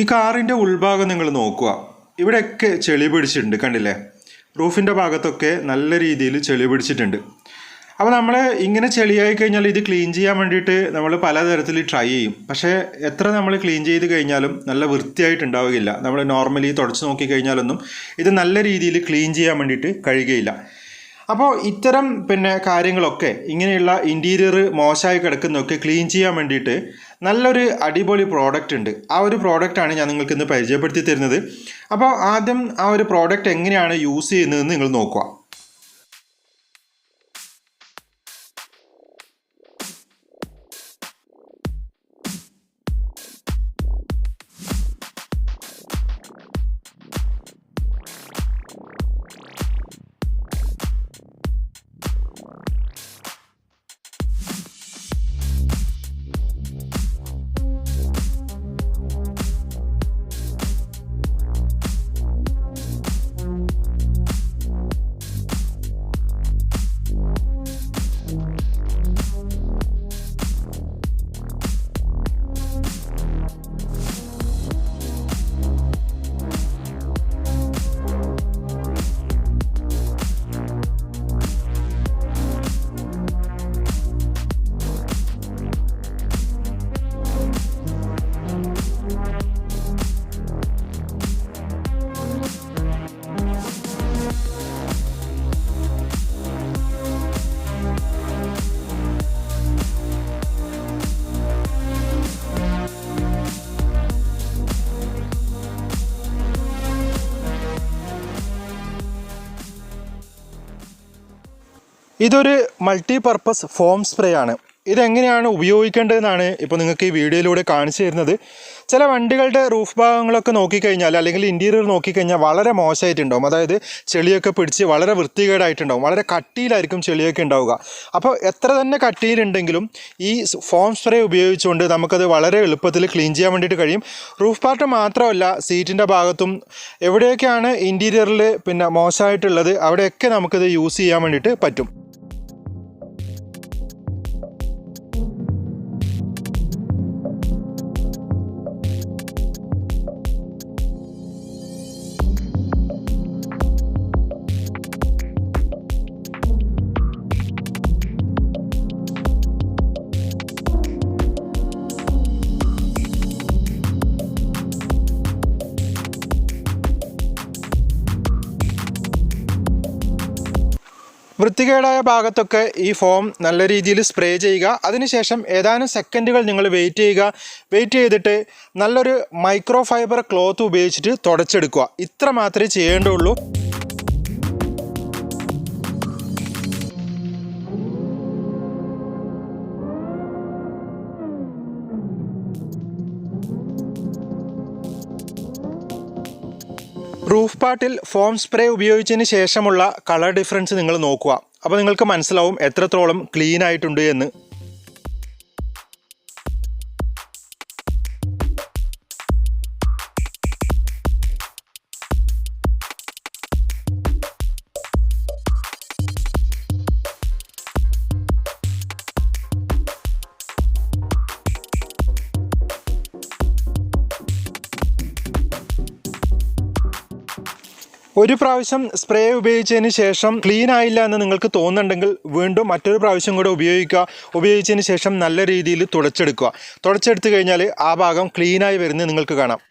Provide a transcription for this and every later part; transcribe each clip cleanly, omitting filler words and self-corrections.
ഈ കാറിൻ്റെ ഉൾഭാഗം നിങ്ങൾ നോക്കുക. ഇവിടെയൊക്കെ ചെളി പിടിച്ചിട്ടുണ്ട്, കണ്ടില്ലേ? റൂഫിൻ്റെ ഭാഗത്തൊക്കെ നല്ല രീതിയിൽ ചെളി പിടിച്ചിട്ടുണ്ട്. അപ്പോൾ നമ്മൾ ഇങ്ങനെ ചെളിയായി കഴിഞ്ഞാൽ ഇത് ക്ലീൻ ചെയ്യാൻ വേണ്ടിയിട്ട് നമ്മൾ പലതരത്തിൽ ട്രൈ ചെയ്യും. പക്ഷേ എത്ര നമ്മൾ ക്ലീൻ ചെയ്ത് കഴിഞ്ഞാലും നല്ല വൃത്തിയായിട്ടുണ്ടാവുകയില്ല. നമ്മൾ നോർമലി തുടച്ച് നോക്കി കഴിഞ്ഞാലൊന്നും ഇത് നല്ല രീതിയിൽ ക്ലീൻ ചെയ്യാൻ വേണ്ടിയിട്ട് കഴിയുകയില്ല. അപ്പോൾ ഇത്തരം കാര്യങ്ങളൊക്കെ ഇങ്ങനെയുള്ള ഇൻറ്റീരിയർ മോശമായി കിടക്കുന്നതൊക്കെ ക്ലീൻ ചെയ്യാൻ വേണ്ടിയിട്ട് നല്ലൊരു അടിപൊളി പ്രോഡക്റ്റ് ഉണ്ട്. ആ ഒരു പ്രോഡക്റ്റാണ് ഞാൻ നിങ്ങൾക്ക് ഇന്ന് പരിചയപ്പെടുത്തി തരുന്നത്. അപ്പോൾ ആദ്യം ആ ഒരു പ്രോഡക്റ്റ് എങ്ങനെയാണ് യൂസ് ചെയ്യുന്നതെന്ന് നിങ്ങൾ നോക്കുക. ഇതൊരു മൾട്ടി പർപ്പസ് ഫോം സ്പ്രേ ആണ്. ഇതെങ്ങനെയാണ് ഉപയോഗിക്കേണ്ടതെന്നാണ് ഇപ്പോൾ നിങ്ങൾക്ക് ഈ വീഡിയോയിലൂടെ കാണിച്ചു തരുന്നത്. ചില വണ്ടികളുടെ റൂഫ് ഭാഗങ്ങളൊക്കെ നോക്കിക്കഴിഞ്ഞാൽ അല്ലെങ്കിൽ ഇൻറ്റീരിയർ നോക്കിക്കഴിഞ്ഞാൽ വളരെ മോശമായിട്ടുണ്ടാവും. അതായത് ചെളിയൊക്കെ പിടിച്ച് വളരെ വൃത്തികേടായിട്ടുണ്ടാവും. വളരെ കട്ടിയിലായിരിക്കും ചെളിയൊക്കെ ഉണ്ടാവുക. അപ്പോൾ എത്ര തന്നെ കട്ടിയിലുണ്ടെങ്കിലും ഈ ഫോം സ്പ്രേ ഉപയോഗിച്ചുകൊണ്ട് നമുക്കത് വളരെ എളുപ്പത്തിൽ ക്ലീൻ ചെയ്യാൻ വേണ്ടിയിട്ട് കഴിയും. റൂഫ് പാർട്ട് മാത്രമല്ല, സീറ്റിൻ്റെ ഭാഗത്തും എവിടെയൊക്കെയാണ് ഇൻറ്റീരിയറിൽ മോശമായിട്ടുള്ളത് അവിടെയൊക്കെ നമുക്കത് യൂസ് ചെയ്യാൻ വേണ്ടിയിട്ട് പറ്റും. വൃത്തികേടായ ഭാഗത്തൊക്കെ ഈ ഫോം നല്ല രീതിയിൽ സ്പ്രേ ചെയ്യുക. അതിനുശേഷം ഏതാനും സെക്കൻഡുകൾ നിങ്ങൾ വെയിറ്റ് ചെയ്തിട്ട് നല്ലൊരു മൈക്രോ ഫൈബർ ക്ലോത്ത് ഉപയോഗിച്ചിട്ട് തുടച്ചെടുക്കുക. ഇത്ര മാത്രമേ ചെയ്യേണ്ടുള്ളൂ. റൂഫ് പാർട്ടിൽ ഫോം സ്പ്രേ ഉപയോഗിച്ചതിന് ശേഷമുള്ള കളർ ഡിഫറൻസ് നിങ്ങൾ നോക്കുക. അപ്പോൾ നിങ്ങൾക്ക് മനസ്സിലാവും എത്രത്തോളം ക്ലീൻ ആയിട്ടുണ്ട് എന്ന്. ഒരു പ്രാവശ്യം സ്പ്രേ ഉപയോഗിച്ചതിന് ശേഷം ക്ലീൻ ആയില്ല എന്ന് നിങ്ങൾക്ക് തോന്നുന്നുണ്ടെങ്കിൽ വീണ്ടും മറ്റൊരു പ്രാവശ്യം കൂടെ ഉപയോഗിച്ചതിന് ശേഷം നല്ല രീതിയിൽ തുടച്ചെടുത്ത് കഴിഞ്ഞാൽ ആ ഭാഗം ക്ലീനായി വരുന്നത് നിങ്ങൾക്ക് കാണാം.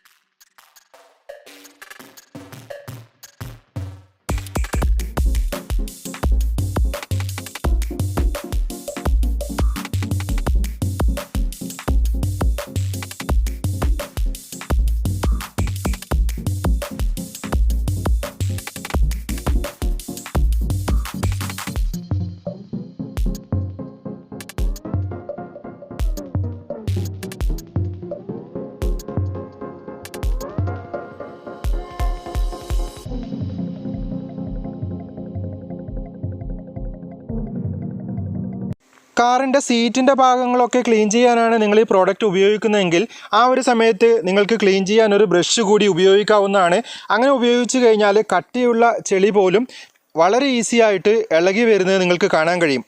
കാറിൻ്റെ സീറ്റിൻ്റെ ഭാഗങ്ങളൊക്കെ ക്ലീൻ ചെയ്യാനാണ് നിങ്ങൾ ഈ പ്രോഡക്റ്റ് ഉപയോഗിക്കുന്നതെങ്കിൽ ആ ഒരു സമയത്ത് നിങ്ങൾക്ക് ക്ലീൻ ചെയ്യാൻ ഒരു ബ്രഷ് കൂടി ഉപയോഗിക്കാവുന്നതാണ്. അങ്ങനെ ഉപയോഗിച്ച് കഴിഞ്ഞാൽ കട്ടിയുള്ള ചെളി പോലും വളരെ ഈസി ആയിട്ട് ഇളകി വരുന്നത് നിങ്ങൾക്ക് കാണാൻ കഴിയും.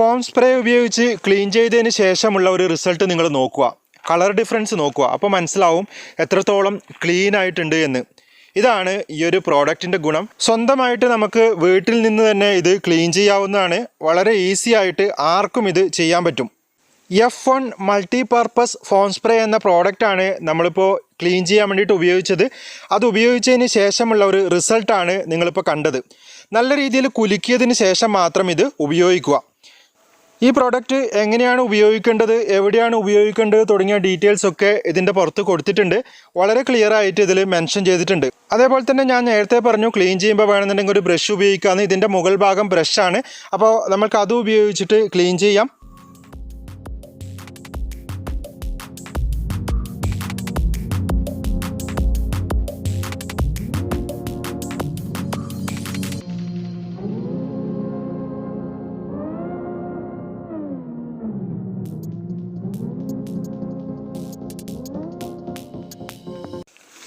ഫോം സ്പ്രേ ഉപയോഗിച്ച് ക്ലീൻ ചെയ്തതിന് ശേഷമുള്ള ഒരു റിസൾട്ട് നിങ്ങൾ നോക്കുക, കളർ ഡിഫറൻസ് നോക്കുക. അപ്പോൾ മനസ്സിലാവും എത്രത്തോളം ക്ലീൻ ആയിട്ടുണ്ട് എന്ന്. ഇതാണ് ഈ ഒരു പ്രോഡക്റ്റിൻ്റെ ഗുണം. സ്വന്തമായിട്ട് നമുക്ക് വീട്ടിൽ നിന്ന് തന്നെ ഇത് ക്ലീൻ ചെയ്യാവുന്നതാണ്. വളരെ ഈസി ആയിട്ട് ആർക്കും ഇത് ചെയ്യാൻ പറ്റും. F1 മൾട്ടിപർപ്പസ് ഫോം സ്പ്രേ എന്ന പ്രോഡക്റ്റാണ് നമ്മളിപ്പോൾ ക്ലീൻ ചെയ്യാൻ വേണ്ടിയിട്ട് ഉപയോഗിച്ചത്. അത് ഉപയോഗിച്ചതിന് ശേഷമുള്ള ഒരു റിസൾട്ടാണ് നിങ്ങളിപ്പോൾ കണ്ടത്. നല്ല രീതിയിൽ കുലുക്കിയതിന് ശേഷം മാത്രം ഇത് ഉപയോഗിക്കുക. ഈ പ്രോഡക്റ്റ് എങ്ങനെയാണ് ഉപയോഗിക്കേണ്ടത്, എവിടെയാണ് ഉപയോഗിക്കേണ്ടത് തുടങ്ങിയ ഡീറ്റെയിൽസ് ഒക്കെ ഇതിൻ്റെ പുറത്ത് കൊടുത്തിട്ടുണ്ട്. വളരെ ക്ലിയർ ആയിട്ട് ഇതിൽ മെൻഷൻ ചെയ്തിട്ടുണ്ട്. അതേപോലെ തന്നെ ഞാൻ നേരത്തെ പറഞ്ഞു ക്ലീൻ ചെയ്യുമ്പോൾ വേണമെന്നുണ്ടെങ്കിൽ ഒരു ബ്രഷ് ഉപയോഗിക്കാമെന്ന്. ഇതിൻ്റെ മുകൾ ഭാഗം ബ്രഷാണ്, അപ്പോൾ നമുക്ക് അത് ഉപയോഗിച്ചിട്ട് ക്ലീൻ ചെയ്യാം.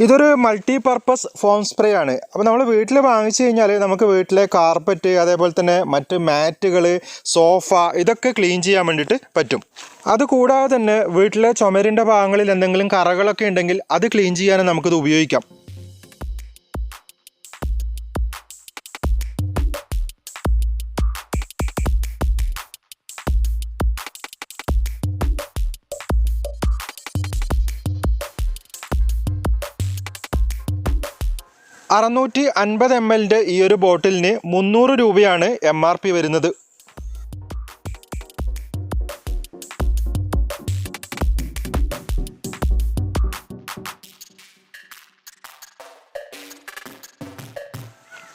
ഇതൊരു മൾട്ടിപർപ്പസ് ഫോം സ്പ്രേ ആണ്. അപ്പോൾ നമ്മൾ വീട്ടിൽ വാങ്ങിച്ചു കഴിഞ്ഞാൽ നമുക്ക് വീട്ടിലെ കാർപ്പറ്റ്, അതേപോലെ തന്നെ മറ്റ് മാറ്റുകൾ, സോഫ ഇതൊക്കെ ക്ലീൻ ചെയ്യാൻ വേണ്ടിയിട്ട് പറ്റും. അതുകൂടാതെ തന്നെ വീട്ടിലെ ചുമരിൻ്റെ ഭാഗങ്ങളിൽ എന്തെങ്കിലും കറകളൊക്കെ ഉണ്ടെങ്കിൽ അത് ക്ലീൻ ചെയ്യാനും നമുക്കിത് ഉപയോഗിക്കാം. $650 ml ഈ ഒരു ബോട്ടിലിന് 300 രൂപയാണ് MRP വരുന്നത്.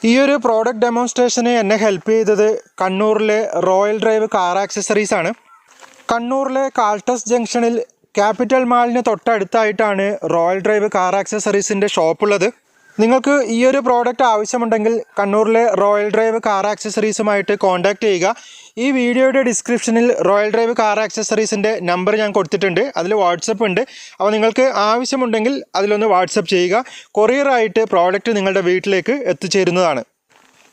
ഈ ഒരു പ്രോഡക്റ്റ് ഡെമോൺസ്ട്രേഷന് എന്നെ ഹെൽപ്പ് ചെയ്തത് കണ്ണൂരിലെ റോയൽ ഡ്രൈവ് കാർ ആക്സസറീസ് ആണ്. കണ്ണൂരിലെ കാൾട്ടസ് ജംഗ്ഷനിൽ ക്യാപിറ്റൽ മാളിന് തൊട്ടടുത്തായിട്ടാണ് റോയൽ ഡ്രൈവ് കാർ ആക്സസറീസിൻ്റെ ഷോപ്പുള്ളത്. നിങ്ങൾക്ക് ഈ ഒരു പ്രോഡക്റ്റ് ആവശ്യമുണ്ടെങ്കിൽ കണ്ണൂരിലെ റോയൽ ഡ്രൈവ് കാർ ആക്സസറീസുമായിട്ട് കോൺടാക്റ്റ് ചെയ്യുക. ഈ വീഡിയോയുടെ ഡിസ്ക്രിപ്ഷനിൽ റോയൽ ഡ്രൈവ് കാർ ആക്സസറീസിൻ്റെ നമ്പർ ഞാൻ കൊടുത്തിട്ടുണ്ട്. അതിൽ വാട്സപ്പ് ഉണ്ട്. അപ്പോൾ നിങ്ങൾക്ക് ആവശ്യമുണ്ടെങ്കിൽ അതിലൊന്ന് വാട്സപ്പ് ചെയ്യുക. കൊറിയറായിട്ട് പ്രോഡക്റ്റ് നിങ്ങളുടെ വീട്ടിലേക്ക് എത്തിച്ചേരുന്നതാണ്.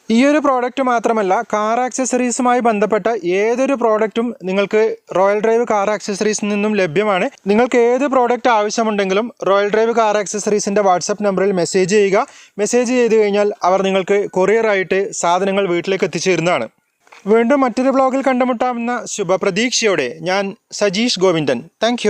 ഈ ഒരു പ്രോഡക്റ്റ് മാത്രമല്ല, കാർ ആക്സസറീസുമായി ബന്ധപ്പെട്ട ഏതൊരു പ്രോഡക്റ്റും നിങ്ങൾക്ക് റോയൽ ഡ്രൈവ് കാർ ആക്സസറീസിൽ നിന്നും ലഭ്യമാണ്. നിങ്ങൾക്ക് ഏത് പ്രോഡക്റ്റ് ആവശ്യമുണ്ടെങ്കിലും റോയൽ ഡ്രൈവ് കാർ ആക്സസറീസിൻ്റെ വാട്സപ്പ് നമ്പറിൽ മെസ്സേജ് ചെയ്യുക. മെസ്സേജ് ചെയ്ത് കഴിഞ്ഞാൽ അവർ നിങ്ങൾക്ക് കൊറിയറായിട്ട് സാധനങ്ങൾ വീട്ടിലേക്ക് എത്തിച്ചേരുന്നതാണ്. വീണ്ടും മറ്റൊരു വ്ളോഗിൽ കണ്ടുമുട്ടാമെന്ന ശുഭപ്രതീക്ഷയോടെ ഞാൻ സജീഷ് ഗോവിന്ദൻ. താങ്ക്